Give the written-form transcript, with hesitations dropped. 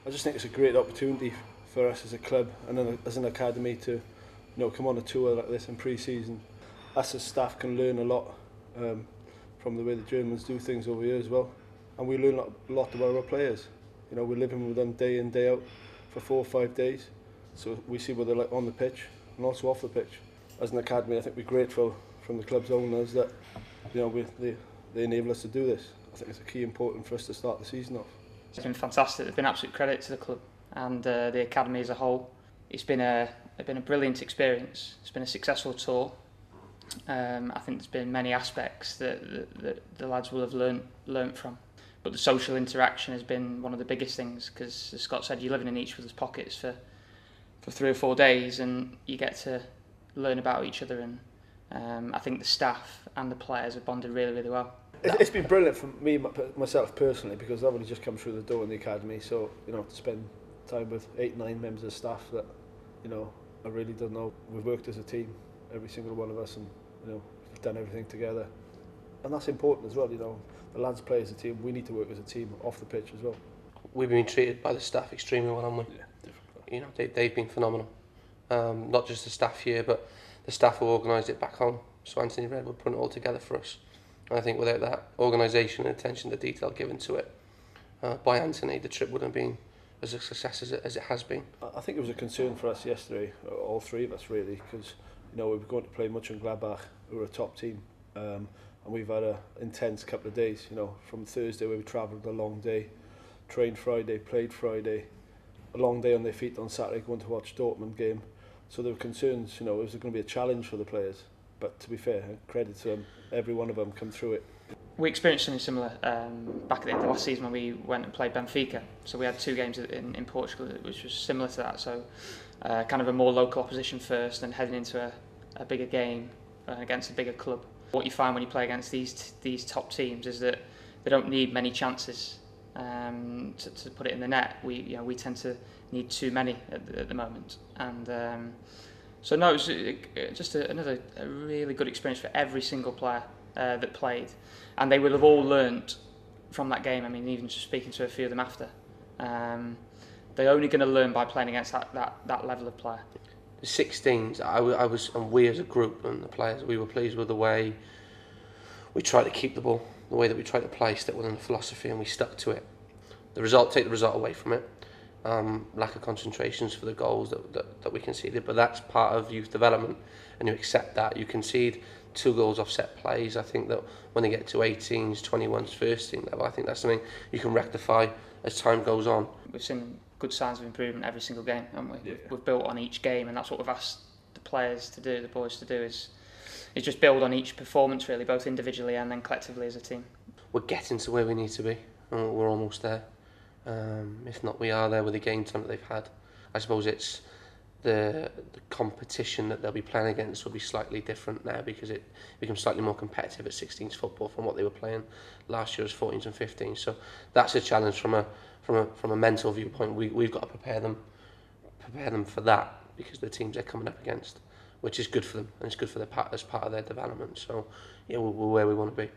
I just think it's a great opportunity for us as a club and then as an academy to, come on a tour like this in pre-season. Us as staff can learn a lot from the way the Germans do things over here as well, and we learn a lot about our players. We're living with them day in, day out for 4 or 5 days, so we see what they're like on the pitch and also off the pitch. As an academy, I think we're grateful from the club's owners that they enable us to do this. I think it's a key important for us to start the season off. It's been fantastic. It's been absolute credit to the club and the academy as a whole. It's been a brilliant experience. It's been a successful tour. I think there's been many aspects that the lads will have learnt from. But the social interaction has been one of the biggest things, because as Scott said, you're living in each other's pockets for 3 or 4 days, and you get to learn about each other. And I think the staff and the players have bonded really, really well. It's been brilliant for me, myself personally, because I've only just come through the door in the academy, so to spend time with 8, 9 members of staff that I really don't know. We've worked as a team, every single one of us, and we've done everything together, and that's important as well. The lads play as a team. We need to work as a team off the pitch as well. We've been treated by the staff extremely well, haven't we? Yeah, definitely. They've been phenomenal. Not just the staff here, but the staff who organised it back home. So Anthony Redwood put it all together for us. And I think without that organisation and attention to detail given to it by Anthony, the trip wouldn't have been as a success as it has been. I think it was a concern for us yesterday, all 3 of us really, because we were going to play Mönchengladbach, who are a top team, and we've had an intense couple of days. From Thursday where we travelled a long day, trained Friday, played Friday, a long day on their feet on Saturday going to watch Dortmund game. So there were concerns, it was going to be a challenge for the players. But to be fair, credit to them, every one of them come through it. We experienced something similar back at the end of last season when we went and played Benfica. So we had 2 games in Portugal, which was similar to that. So kind of a more local opposition first, and heading into a bigger game against a bigger club. What you find when you play against these top teams is that they don't need many chances to put it in the net. We tend to need too many at the moment, and so no, it was just another really good experience for every single player that played, and they will have all learnt from that game. I mean, even just speaking to a few of them after, they're only going to learn by playing against that level of player. The 16s, I was, and we as a group and the players, we were pleased with the way we tried to keep the ball, the way that we tried to play, stick within the philosophy, and we stuck to it. Take the result away from it. Lack of concentrations for the goals that we conceded, but that's part of youth development, and you accept that. You concede 2 goals off set plays. I think that when they get to 18s, 21s, first team level, I think that's something you can rectify as time goes on. We've seen good signs of improvement every single game, haven't we? Yeah. We've built on each game, and that's what we've asked the players to do, the boys to do, is just build on each performance really, both individually and then collectively as a team. We're getting to where we need to be, and we're almost there. If not, we are there with the game time that they've had. I suppose it's the competition that they'll be playing against will be slightly different now, because it becomes slightly more competitive at 16s football from what they were playing last year as 14s and 15s. So that's a challenge from a mental viewpoint. We've got to prepare them for that, because the teams they're coming up against, which is good for them and it's good for as part of their development. So yeah, we're where we want to be.